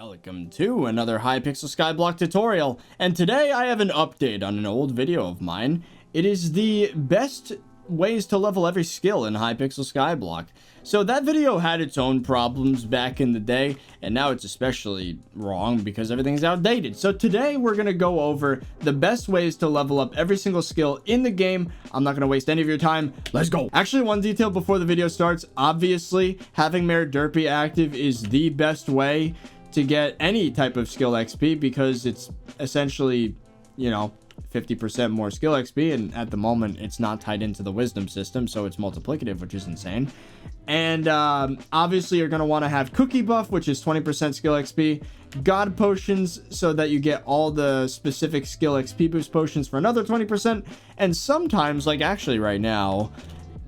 Welcome to another Hypixel SkyBlock tutorial, and today I have an update on an old video of mine. It is the best ways to level every skill in Hypixel SkyBlock. So that video had its own problems back in the day, and now it's especially wrong because everything's outdated. So today we're going to go over the best ways to level up every single skill in the game. I'm not going to waste any of your time. Let's go. Actually, one detail before the video starts. Obviously, having Mayor Derpy active is the best way to get any type of skill XP because it's essentially, 50% more skill XP, and at the moment it's not tied into the wisdom system, so it's multiplicative, which is insane. And obviously you're going to want to have cookie buff, which is 20% skill XP, god potions so that you get all the specific skill XP boost potions for another 20%, and sometimes, like actually right now,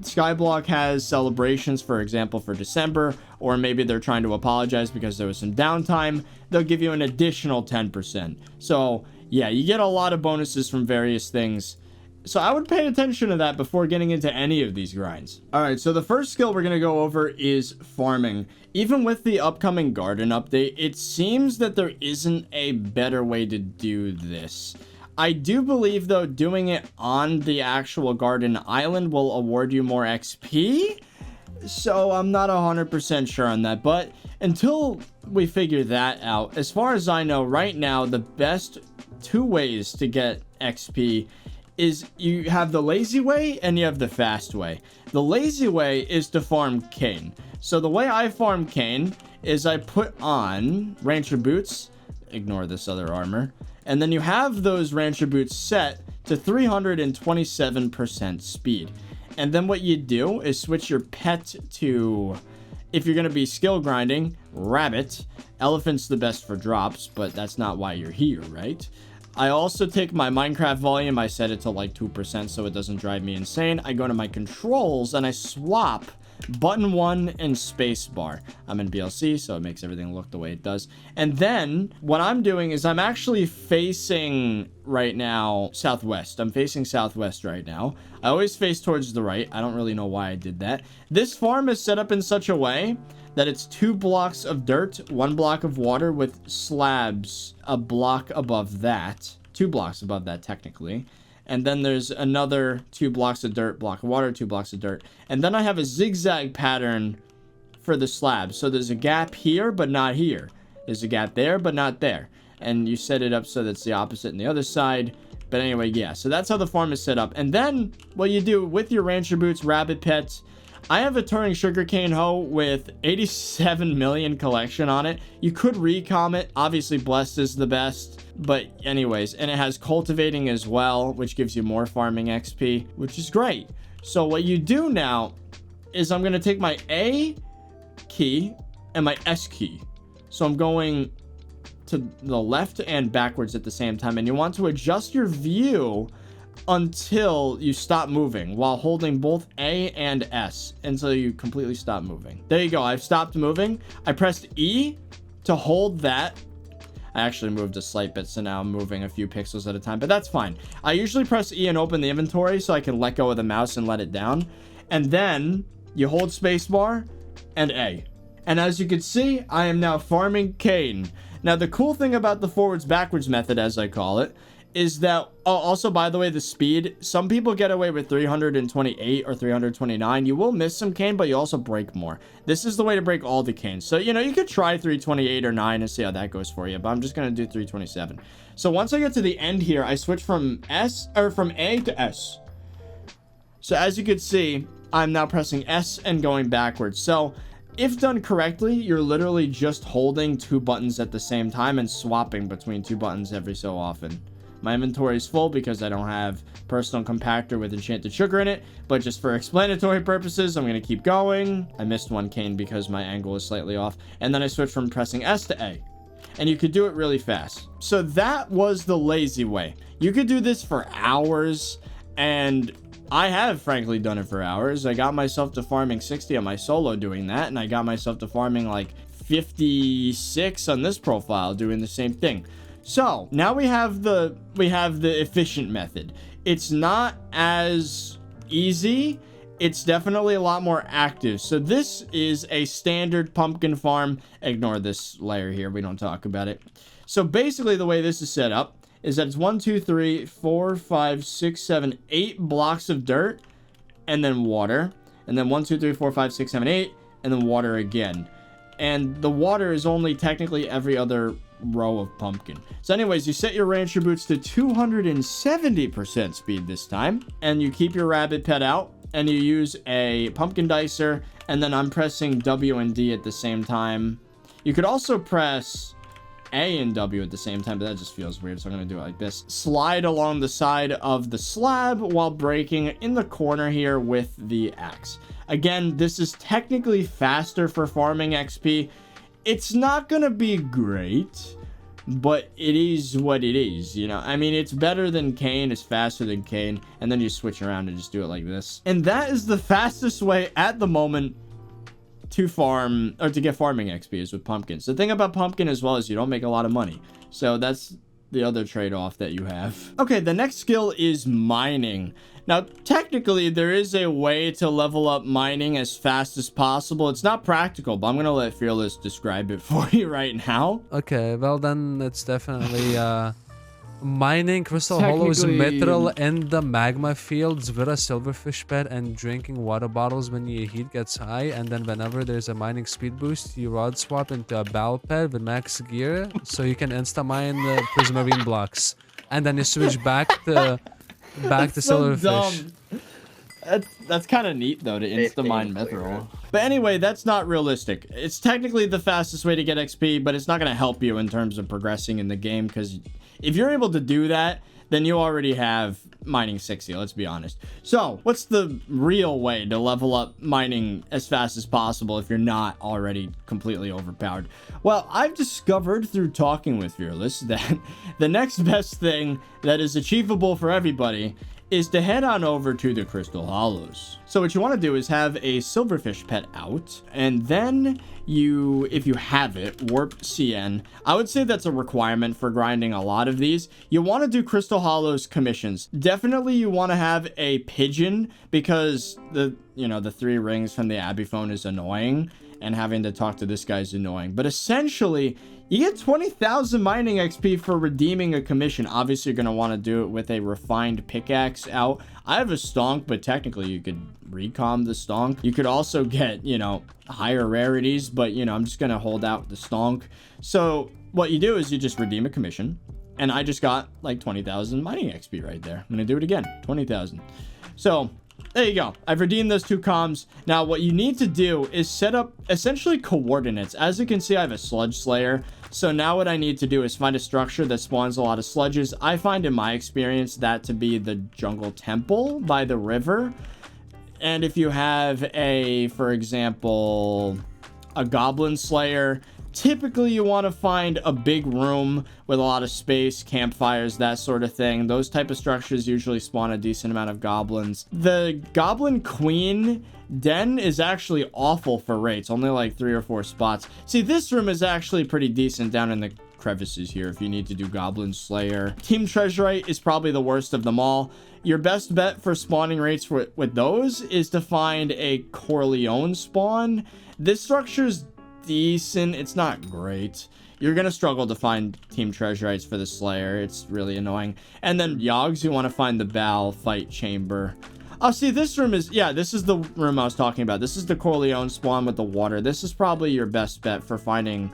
Skyblock has celebrations, for example, for December, or maybe they're trying to apologize because there was some downtime. They'll give you an additional 10%. So yeah, you get a lot of bonuses from various things. So I would pay attention to that before getting into any of these grinds. Alright, so the first skill we're going to go over is farming. Even with the upcoming garden update, it seems that there isn't a better way to do this. I do believe, though, doing it on the actual garden island will award you more XP. So I'm not 100% sure on that. But until we figure that out, as far as I know, right now, the best two ways to get XP is you have the lazy way and you have the fast way. The lazy way is to farm cane. So the way I farm cane is I put on Rancher boots, ignore this other armor, and then you have those Rancher boots set to 327% speed. And then what you do is switch your pet to, if you're going to be skill grinding, rabbit. Elephant's the best for drops, but that's not why you're here, right? I also take my Minecraft volume, I set it to like 2% so it doesn't drive me insane. I go to my controls and I swap button 1 and space bar. I'm in BLC, so it makes everything look the way it does. And then what I'm doing is I'm actually facing right now southwest. I'm facing southwest right now. I always face towards the right. I don't really know why I did that. This farm is set up in such a way that it's 2 blocks of dirt, 1 block of water with slabs a block above that. 2 blocks above that, technically. And then there's another 2 blocks of dirt, block of water, 2 blocks of dirt. And then I have a zigzag pattern for the slabs. So there's a gap here, but not here. There's a gap there, but not there. And you set it up so that's the opposite on the other side. But anyway, yeah. So that's how the farm is set up. And then what you do with your Rancher boots, rabbit pets, I have a turning sugarcane hoe with 87 million collection on it. You could recom it. Obviously, blessed is the best. But anyways, and it has cultivating as well, which gives you more farming XP, which is great. So what you do now is I'm going to take my A key and my S key. So I'm going to the left and backwards at the same time. And you want to adjust your view until you stop moving while holding both A and S until you completely stop moving. There you go. I've stopped moving. I pressed E to hold that. I actually moved a slight bit, so now I'm moving a few pixels at a time, but that's fine. I usually press E and open the inventory so I can let go of the mouse and let it down. And then you hold spacebar and A. And as you can see, I am now farming cane. Now, the cool thing about the forwards backwards method, as I call it, is that, also, by the way, the speed, some people get away with 328 or 329. You will miss some cane, but you also break more. This is the way to break all the canes. So, you could try 328 or 9 and see how that goes for you, but I'm just going to do 327. So once I get to the end here, I switch from A to S. So as you can see, I'm now pressing S and going backwards. So if done correctly, you're literally just holding 2 buttons at the same time and swapping between 2 buttons every so often. My inventory is full because I don't have personal compactor with enchanted sugar in it, but just for explanatory purposes, I'm going to keep going. I missed 1 cane because my angle is slightly off, and then I switch from pressing S to A, and you could do it really fast. So that was the lazy way. You could do this for hours, and I have frankly done it for hours. I got myself to farming 60 on my solo doing that, and I got myself to farming like 56 on this profile doing the same thing. So now we have the efficient method. It's not as easy it's definitely a lot more active. So this is a standard pumpkin farm. Ignore this layer here. We don't talk about it. So basically the way this is set up is that it's 1, 2, 3, 4, 5, 6, 7, 8 blocks of dirt and then water. And then 1, 2, 3, 4, 5, 6, 7, 8 and then water again. And the water is only technically every other row of pumpkin. So anyways, you set your rancher boots to 270% speed this time. And you keep your rabbit pet out. And you use a pumpkin dicer, and then I'm pressing W and D at the same time. You could also press A and W at the same time, but that just feels weird, so I'm going to do it like this. Slide along the side of the slab while breaking in the corner here with the axe. Again, this is technically faster for farming XP. It's not going to be great, but it is what it is, you know. I mean, it's better than Cane, it's faster than Cane, and then you switch around and just do it like this. And that is the fastest way at the moment to farm, or to get farming XP, is with pumpkins. The thing about pumpkin as well is you don't make a lot of money. So that's the other trade-off that you have. Okay, the next skill is mining. Now, technically, there is a way to level up mining as fast as possible. It's not practical, but I'm going to let Fearless describe it for you right now. Okay, well then, it's definitely mining crystal hollows metal in the magma fields with a silverfish pet and drinking water bottles when your heat gets high. And then whenever there's a mining speed boost, you rod swap into a bow pet with max gear so you can insta-mine the prismarine blocks. And then you switch back to silverfish. That's kind of neat though, to insta-mine mithril. But anyway, that's not realistic. It's technically the fastest way to get XP, but it's not going to help you in terms of progressing in the game, because if you're able to do that, then you already have mining 60, let's be honest. So what's the real way to level up mining as fast as possible if you're not already completely overpowered? Well, I've discovered through talking with Fearless that the next best thing that is achievable for everybody is to head on over to the Crystal Hollows. So what you want to do is have a silverfish pet out, and then you, if you have it, warp CN. I would say that's a requirement for grinding a lot of these. You want to do Crystal Hollows commissions. Definitely you want to have a pigeon, because the 3 rings from the Abbey phone is annoying, and having to talk to this guy is annoying. But essentially, you get 20,000 mining XP for redeeming a commission. Obviously, you're going to want to do it with a refined pickaxe out. I have a stonk, but technically you could recom the stonk. You could also get, higher rarities, but, I'm just going to hold out the stonk. So what you do is you just redeem a commission. And I just got like 20,000 mining XP right there. I'm going to do it again. 20,000. So there you go. I've redeemed those 2 comms. Now, what you need to do is set up essentially coordinates. As you can see, I have a sludge slayer. So now what I need to do is find a structure that spawns a lot of sludges. I find in my experience that to be the jungle temple by the river. And if you have for example, a goblin slayer, typically you want to find a big room with a lot of space, campfires, that sort of thing. Those type of structures usually spawn a decent amount of goblins. The goblin queen den is actually awful for rates, only like 3 or 4 spots. See, this room is actually pretty decent down in the crevices here if you need to do goblin slayer. Team treasurite is probably the worst of them all. Your best bet for spawning rates with those is to find a Corleone spawn. This structure's decent. It's not great. You're gonna struggle to find team treasurites for the slayer. It's really annoying. And then yogs, you want to find the bow fight chamber. Oh, see, this room is, this is the room I was talking about. This is the Corleone spawn with the water. This is probably your best bet for finding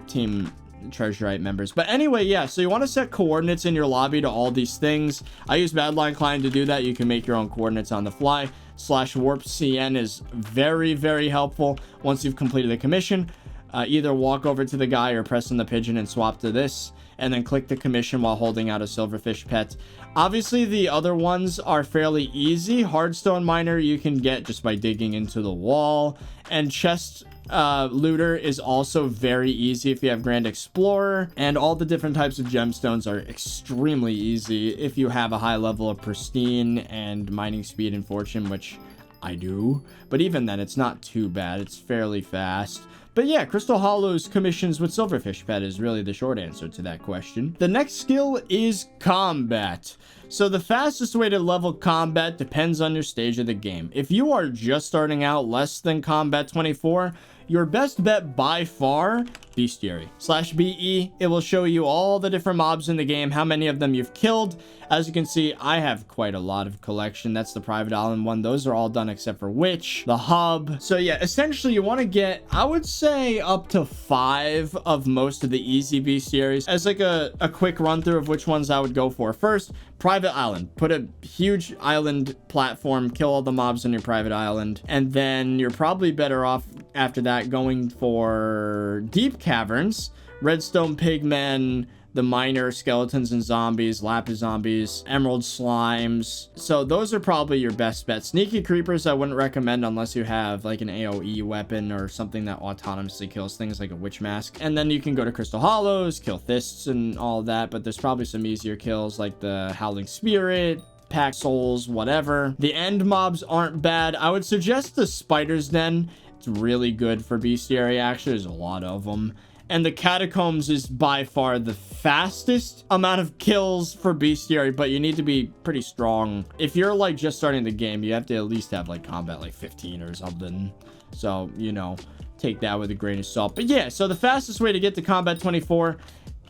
team treasurite members. But anyway, so you want to set coordinates in your lobby to all these things. I use Badline Client to do that. You can make your own coordinates on the fly. /warp CN is very, very helpful once you've completed the commission. Either walk over to the guy or press on the pigeon and swap to this, and then click the commission while holding out a silverfish pet. Obviously, the other ones are fairly easy. Hardstone miner you can get just by digging into the wall, and chest looter is also very easy if you have Grand Explorer, and all the different types of gemstones are extremely easy if you have a high level of pristine and mining speed and fortune, which I do. But even then, it's not too bad. It's fairly fast. But yeah, Crystal Hollow's commissions with Silverfish Pet is really the short answer to that question. The next skill is combat. So the fastest way to level combat depends on your stage of the game. If you are just starting out less than combat 24, your best bet by far, Bestiary /BE. It will show you all the different mobs in the game, how many of them you've killed. As you can see, I have quite a lot of collection. That's the private island one. Those are all done except for Witch, the hub. So yeah, essentially you want to get, I would say, up to 5 of most of the easy bestiaries. As like a quick run through of which ones I would go for. First, private island. Put a huge island platform, kill all the mobs on your private island, and then you're probably better off after that going for deep caverns, redstone pigmen, the miner skeletons and zombies, lapis zombies, emerald slimes. So those are probably your best bets. Sneaky creepers I wouldn't recommend unless you have like an AoE weapon or something that autonomously kills things like a witch mask. And then you can go to Crystal Hollows, kill Thists and all that, but there's probably some easier kills like the Howling Spirit, Pack Souls, whatever. The end mobs aren't bad. I would suggest the Spider's Den. It's really good for bestiary, actually. There's a lot of them. And the Catacombs is by far the fastest amount of kills for bestiary, but you need to be pretty strong. If you're like just starting the game, you have to at least have like combat like 15 or something. So, you know, take that with a grain of salt. But yeah, so the fastest way to get to combat 24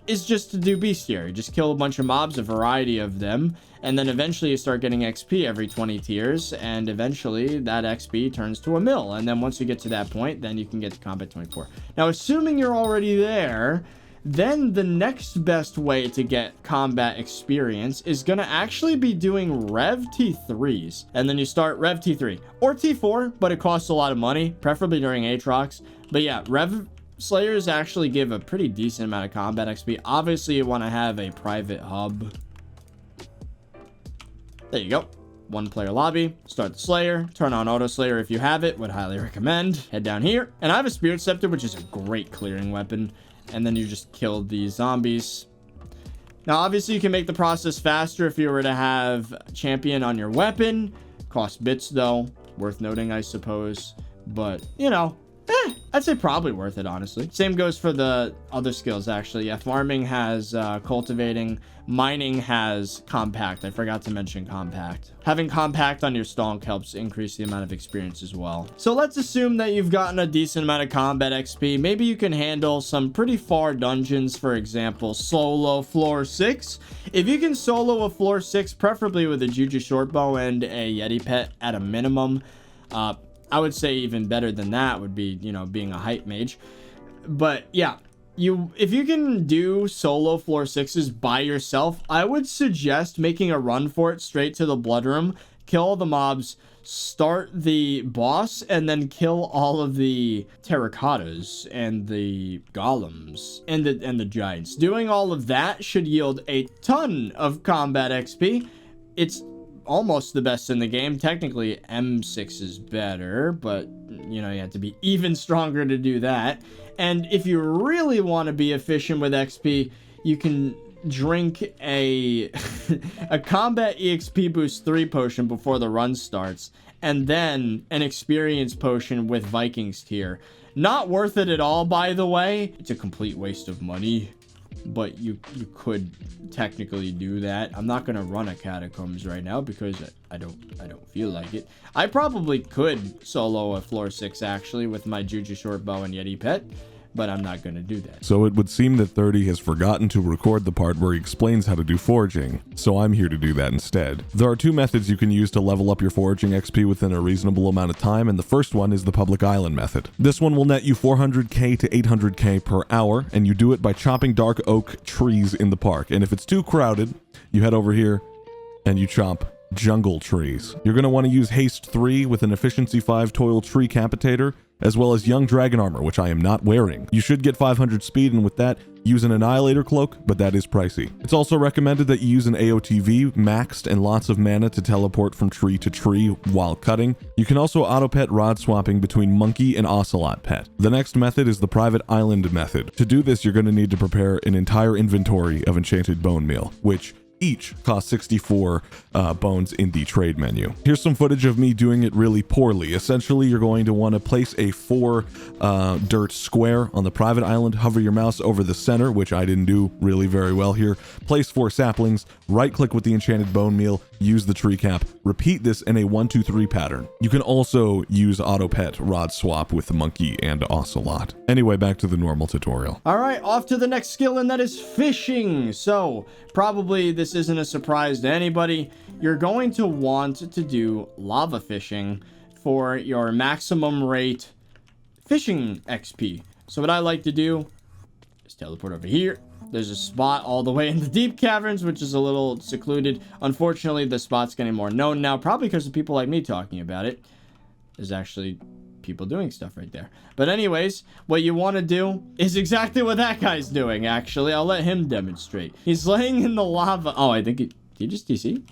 is just to do bestiary. Just kill a bunch of mobs, a variety of them, and then eventually you start getting XP every 20 tiers, and eventually that XP turns to a mill. And then once you get to that point, then you can get to combat 24. Now, assuming you're already there, then the next best way to get combat experience is going to actually be doing Rev T3s. And then you start Rev T3 or T4, but it costs a lot of money, preferably during Aatrox. But yeah, Rev Slayers actually give a pretty decent amount of combat XP. Obviously, you want to have a private hub. There you go. 1-player lobby. Start the Slayer. Turn on Auto Slayer if you have it. Would highly recommend. Head down here. And I have a Spirit Scepter, which is a great clearing weapon. And then you just kill these zombies. Now, obviously, you can make the process faster if you were to have Champion on your weapon. Cost bits, though. Worth noting, I suppose. But, you know, I'd say probably worth it, honestly. Same goes for the other skills, actually. Yeah, farming has cultivating. Mining has compact. I forgot to mention compact. Having compact on your stonk helps increase the amount of experience as well. So let's assume that you've gotten a decent amount of combat XP. Maybe you can handle some pretty far dungeons, for example, solo floor 6. If you can solo a floor 6, preferably with a Juju Shortbow and a Yeti pet at a minimum, I would say even better than that would be, you know, being a hype mage. But yeah, if you can do solo floor 6s by yourself, I would suggest making a run for it straight to the blood room, kill all the mobs, start the boss, and then kill all of the terracottas and the golems and the giants. Doing all of that should yield a ton of combat XP. It's almost the best in the game. Technically, M6 is better, but, you know, you have to be even stronger to do that. And if you really want to be efficient with XP, you can drink a combat EXP boost 3 potion before the run starts, and then an experience potion with Vikings tier. Not worth it at all, by the way. It's a complete waste of money, but you could technically do that. I'm not gonna run a Catacombs right now because I don't feel like it. I probably could solo a floor 6 actually with my Juju Shortbow and Yeti pet, but I'm not going to do that. So it would seem that 30 has forgotten to record the part where he explains how to do foraging, so I'm here to do that instead. There are 2 methods you can use to level up your foraging XP within a reasonable amount of time, and the first one is the public island method. This one will net you 400k to 800k per hour, and you do it by chopping dark oak trees in the park. And if it's too crowded, you head over here and you chop jungle trees. You're going to want to use haste 3 with an efficiency 5 toil tree capitator, as well as young dragon armor, which I am not wearing. You should get 500 speed, and with that, use an annihilator cloak, but that is pricey. It's also recommended that you use an AOTV maxed and lots of mana to teleport from tree to tree while cutting. You can also auto pet rod swapping between monkey and ocelot pet. The next method is the private island method. To do this, you're going to need to prepare an entire inventory of enchanted bone meal, which Each cost 64 bones in the trade menu. Here's some footage of me doing it really poorly. Essentially, you're going to want to place a 4 dirt square on the private island, hover your mouse over the center, which I didn't do really very well here, place 4 saplings, right click with the enchanted bone meal, use the tree cap, repeat this in a 1, 2, 3 pattern. You can also use auto pet rod swap with the monkey and ocelot. Anyway, back to the normal tutorial. All right, off to the next skill, and that is fishing. So probably this isn't a surprise to anybody. You're going to want to do lava fishing for your maximum rate fishing XP. So what I like to do is teleport over here. There's a spot all the way in the deep caverns, which is a little secluded. Unfortunately, the spot's getting more known now, probably because of people like me talking about it. There's actually people doing stuff right there. But anyways, what you want to do is exactly what that guy's doing, actually. I'll let him demonstrate. He's laying in the lava. Oh, I think did he just DC?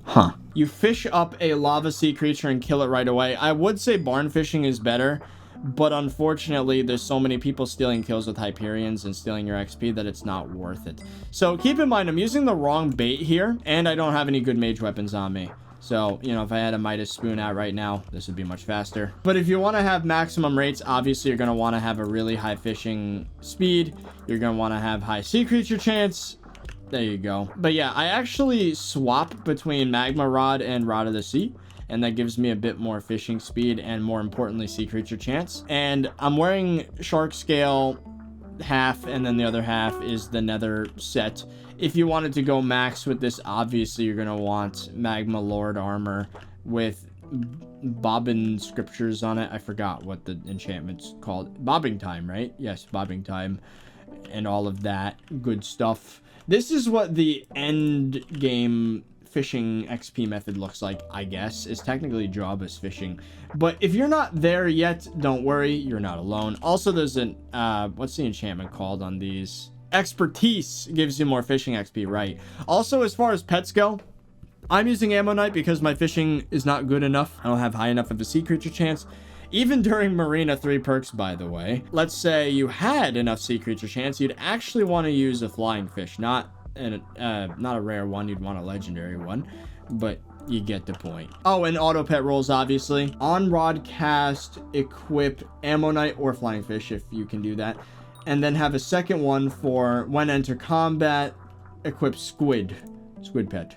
Huh. You fish up a lava sea creature and kill it right away. I would say barn fishing is better, but unfortunately, there's so many people stealing kills with Hyperions and stealing your XP that it's not worth it. So keep in mind, I'm using the wrong bait here, and I don't have any good mage weapons on me. So, you know, if I had a Midas spoon out right now, this would be much faster. But if you want to have maximum rates, obviously you're going to want to have a really high fishing speed. You're going to want to have high sea creature chance. There you go. But yeah, I actually swap between Magma Rod and Rod of the Sea, and that gives me a bit more fishing speed and, more importantly, sea creature chance. And I'm wearing Shark Scale half, and then the other half is the Nether set. If you wanted to go max with this, obviously you're going to want Magma Lord armor with bobbin scriptures on it. I forgot what the enchantment's called. Bobbing time, right? Yes, bobbing time and all of that good stuff. This is what the end game fishing XP method looks like, I guess. It's technically Jawbus fishing. But if you're not there yet, don't worry, you're not alone. Also, there's an, what's the enchantment called on these? Expertise gives you more fishing XP, right? Also, as far as pets go, I'm using Ammonite because my fishing is not good enough. I don't have high enough of a sea creature chance. Even during Marina 3 perks, by the way. Let's say you had enough sea creature chance, you'd actually want to use a flying fish, not a rare one. You'd want a legendary one, but you get the point. Oh, and auto pet rolls, obviously. On rod cast, equip Ammonite or flying fish if you can do that. And then have a second one for when enter combat, equip squid pet.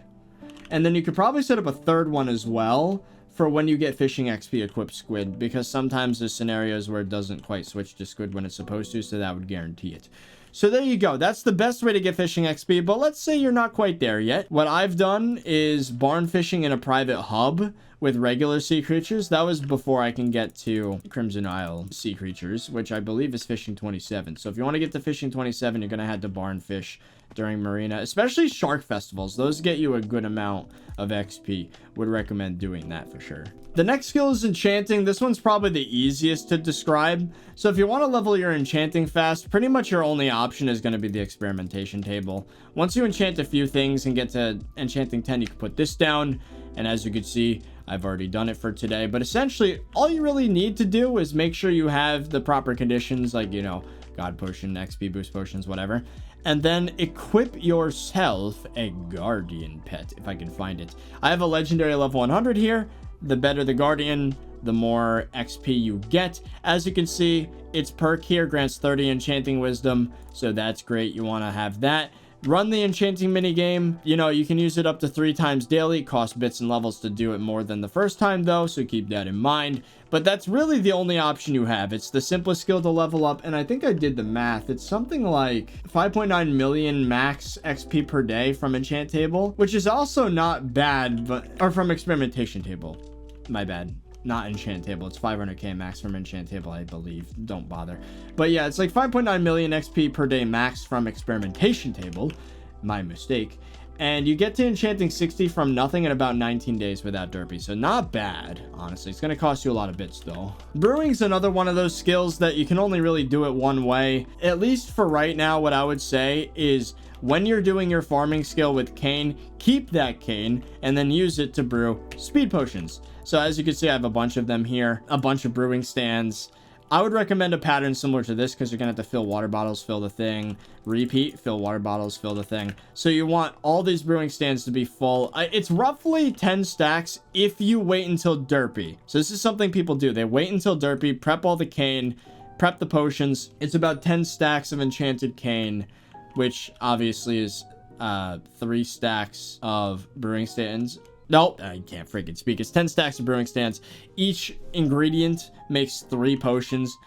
And then you could probably set up a third one as well for when you get fishing XP, equip squid, because sometimes there's scenarios where it doesn't quite switch to squid when it's supposed to, so that would guarantee it. So there you go. That's the best way to get fishing XP, but let's say you're not quite there yet. What I've done is barn fishing in a private hub with regular sea creatures. That was before I can get to Crimson Isle sea creatures, which I believe is fishing 27. So if you want to get to fishing 27, you're going to have to barn fish during Marina, especially shark festivals. Those get you a good amount of XP. Would recommend doing that for sure. The next skill is Enchanting. This one's probably the easiest to describe. So if you want to level your Enchanting fast, pretty much your only option is going to be the experimentation table. Once you enchant a few things and get to Enchanting 10, you can put this down. And as you can see, I've already done it for today. But essentially, all you really need to do is make sure you have the proper conditions, like, you know, God Potion, XP boost potions, whatever. And then equip yourself a Guardian pet, if I can find it. I have a legendary level 100 here. The better the Guardian, the more XP you get. As you can see, its perk here grants 30 Enchanting Wisdom, so that's great. You want to have that. Run the Enchanting minigame. You know, you can use it up to 3 times daily. It costs bits and levels to do it more than the first time, though, so keep that in mind. But that's really the only option you have. It's the simplest skill to level up, and I think I did the math. It's something like 5.9 million max XP per day from Enchant Table, which is also not bad, or from Experimentation Table. My bad. Not Enchant Table. It's 500k max from Enchant Table, I believe. Don't bother. But yeah, it's like 5.9 million XP per day max from Experimentation Table. My mistake. And you get to Enchanting 60 from nothing in about 19 days without Derpy. So not bad, honestly. It's going to cost you a lot of bits, though. Brewing's another one of those skills that you can only really do it one way. At least for right now, what I would say is when you're doing your farming skill with cane, keep that cane and then use it to brew speed potions. So as you can see, I have a bunch of them here, a bunch of brewing stands. I would recommend a pattern similar to this because you're going to have to fill water bottles, fill the thing, repeat, fill water bottles, fill the thing. So you want all these brewing stands to be full. It's roughly 10 stacks if you wait until derpy. So this is something people do. They wait until derpy, prep all the cane, prep the potions. It's about 10 stacks of enchanted cane, which obviously is 3 stacks of brewing stands. Nope, I can't freaking speak. It's 10 stacks of brewing stands. Each ingredient makes 3 potions.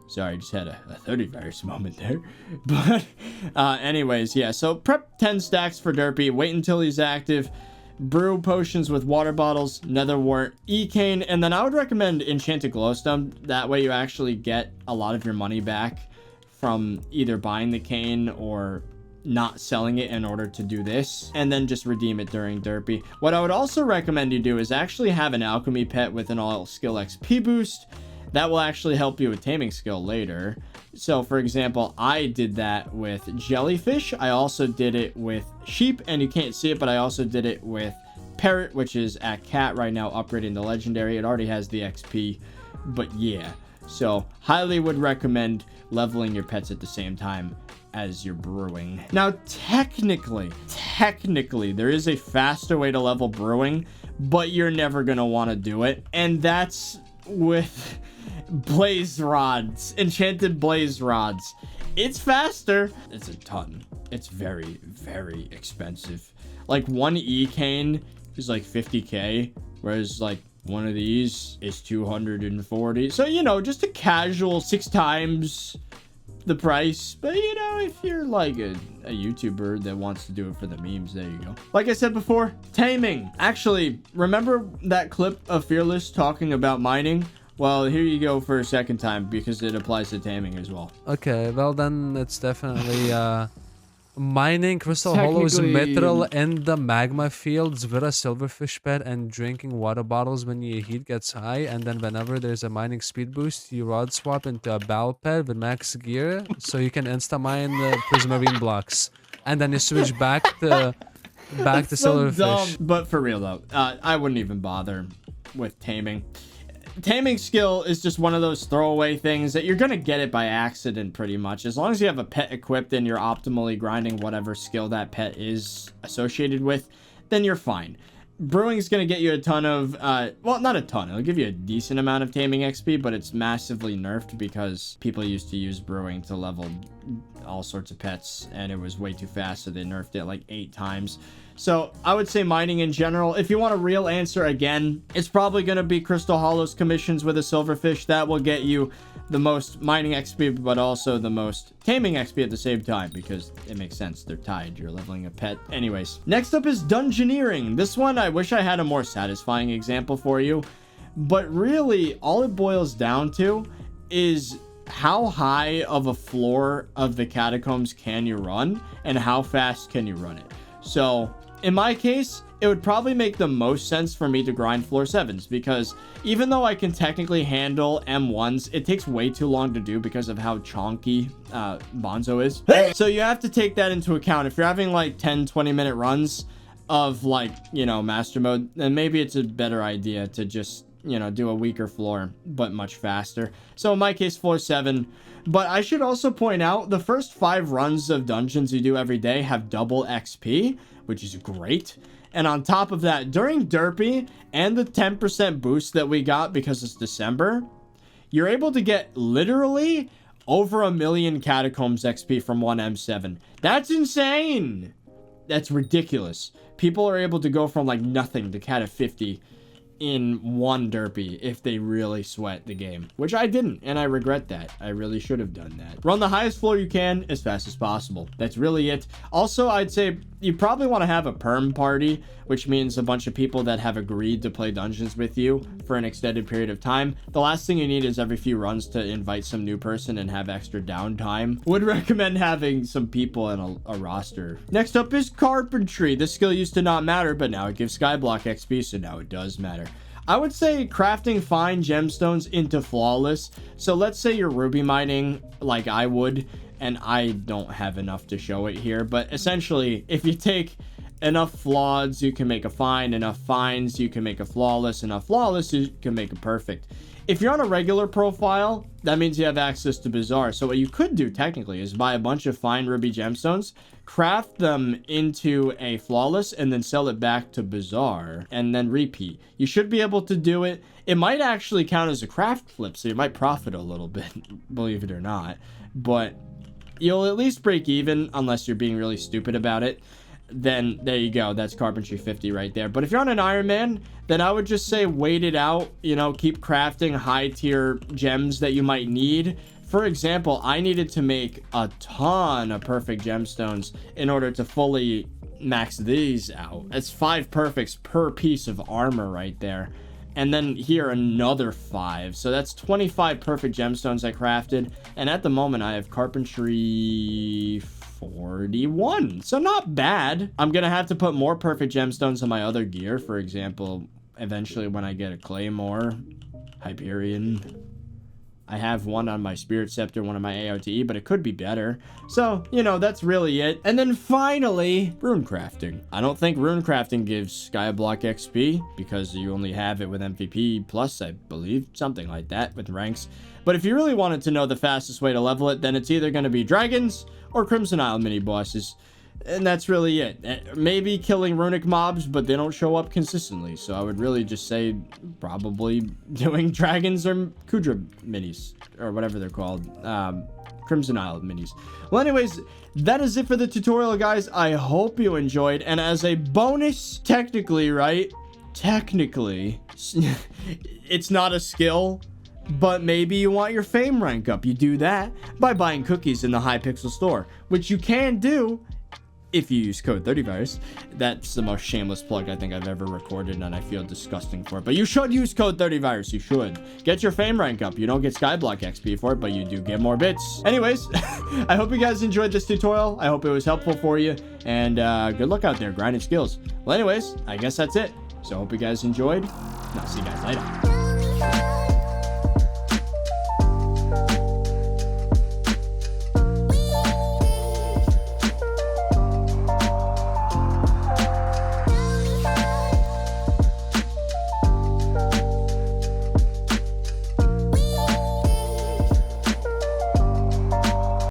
Sorry, I just had a ThirtyVirus moment there. But anyways, yeah. So prep 10 stacks for derpy. Wait until he's active. Brew potions with water bottles, nether wart, e-cane, and then I would recommend enchanted glowstone. That way you actually get a lot of your money back from either buying the cane or not selling it in order to do this, and then just redeem it during derpy. What I would also recommend you do is actually have an alchemy pet with an all skill XP boost. That will actually help you with taming skill later. So for example, I did that with jellyfish. I also did it with sheep, and you can't see it, but I also did it with parrot, which is at cat right now, upgrading the legendary. It already has the XP, but yeah. So highly would recommend leveling your pets at the same time as you're brewing. Now, technically, there is a faster way to level brewing, but you're never gonna want to do it, and that's with blaze rods, enchanted blaze rods. It's faster. It's a ton. It's very, very expensive. Like one e-cane is like 50k, whereas like one of these is 240. So, you know, just a casual 6 times the price. But you know, if you're like a YouTuber that wants to do it for the memes, there you go. Like I said before, taming. Actually, remember that clip of Fearless talking about mining? Well, here you go for a second time because it applies to taming as well. Okay, well then it's definitely mining crystal hollows metal in the magma fields with a silverfish pet and drinking water bottles when your heat gets high, and then whenever there's a mining speed boost, you rod swap into a bow pet with max gear so you can insta mine the prismarine blocks, and then you switch back to silverfish. Dumb. But for real though, I wouldn't even bother with taming. Taming skill is just one of those throwaway things that you're gonna get it by accident pretty much. As long as you have a pet equipped and you're optimally grinding whatever skill that pet is associated with, then you're fine. Brewing is gonna get you a ton of well, not a ton, it'll give you a decent amount of taming XP, but it's massively nerfed because people used to use brewing to level all sorts of pets and it was way too fast, so they nerfed it like 8 times. So I would say mining in general. If you want a real answer, again, it's probably going to be Crystal Hollows commissions with a silverfish. That will get you the most mining XP, but also the most taming XP at the same time, because it makes sense. They're tied. You're leveling a pet. Anyways, next up is dungeoneering. This one, I wish I had a more satisfying example for you, but really all it boils down to is how high of a floor of the catacombs can you run and how fast can you run it. So in my case, it would probably make the most sense for me to grind floor 7s, because even though I can technically handle M1s, it takes way too long to do because of how chonky Bonzo is. So you have to take that into account. If you're having like 10-20 minute runs of like, you know, master mode, then maybe it's a better idea to just, you know, do a weaker floor but much faster. So in my case, floor 7. But I should also point out the first 5 runs of dungeons you do every day have double XP, which is great. And on top of that, during derpy and the 10% boost that we got because it's December, you're able to get literally over 1 million catacombs XP from one M7. That's insane. That's ridiculous. People are able to go from like nothing to cat of 50 in one derpy if they really sweat the game, which I didn't, and I regret that. I really should have done that. Run the highest floor you can as fast as possible. That's really it. Also, I'd say you probably want to have a perm party, which means a bunch of people that have agreed to play dungeons with you for an extended period of time. The last thing you need is every few runs to invite some new person and have extra downtime. Would recommend having some people in a roster. Next up is carpentry. This skill used to not matter, but now it gives skyblock XP, so now it does matter. I would say crafting fine gemstones into flawless. So let's say you're ruby mining like I would, and I don't have enough to show it here, but essentially if you take enough flaweds, you can make a fine, enough fines, you can make a flawless, enough flawless, you can make a perfect. If you're on a regular profile that means you have access to Bazaar. So what you could do technically is buy a bunch of fine ruby gemstones, craft them into a flawless, and then sell it back to Bazaar, and then repeat. You should be able to do it. It might actually count as a craft flip, so you might profit a little bit, believe it or not. But you'll at least break even, unless you're being really stupid about it. Then there you go, that's carpentry 50 right there. But if you're on an Iron Man, then I would just say wait it out, you know, keep crafting high tier gems that you might need. For example, I needed to make a ton of perfect gemstones in order to fully max these out. That's 5 perfects per piece of armor right there. And then here another 5, so that's 25 perfect gemstones I crafted. And at the moment I have carpentry 41, so not bad. I'm gonna have to put more perfect gemstones on my other gear. For example, eventually when I get a claymore, Hyperion, I have one on my Spirit Scepter, one on my AOTE, but it could be better. So, you know, that's really it. And then finally, rune crafting. I don't think rune crafting gives Skyblock XP because you only have it with MVP plus, I believe, something like that with ranks. But if you really wanted to know the fastest way to level it, then it's either going to be dragons or Crimson Isle mini bosses. And that's really it. Maybe killing runic mobs, but they don't show up consistently. So I would really just say probably doing dragons or Kudra minis, or whatever they're called. Crimson Isle minis. Well, anyways, that is it for the tutorial, guys. I hope you enjoyed. And as a bonus, technically, right? Technically, it's not a skill. But maybe you want your fame rank up. You do that by buying cookies in the Hypixel store, which you can do if you use code 30virus. That's the most shameless plug I think I've ever recorded, and I feel disgusting for it. But you should use code 30virus. You should. Get your fame rank up. You don't get Skyblock XP for it, but you do get more bits. Anyways, I hope you guys enjoyed this tutorial. I hope it was helpful for you. And good luck out there grinding skills. Well, anyways, I guess that's it. So I hope you guys enjoyed. And I'll see you guys later.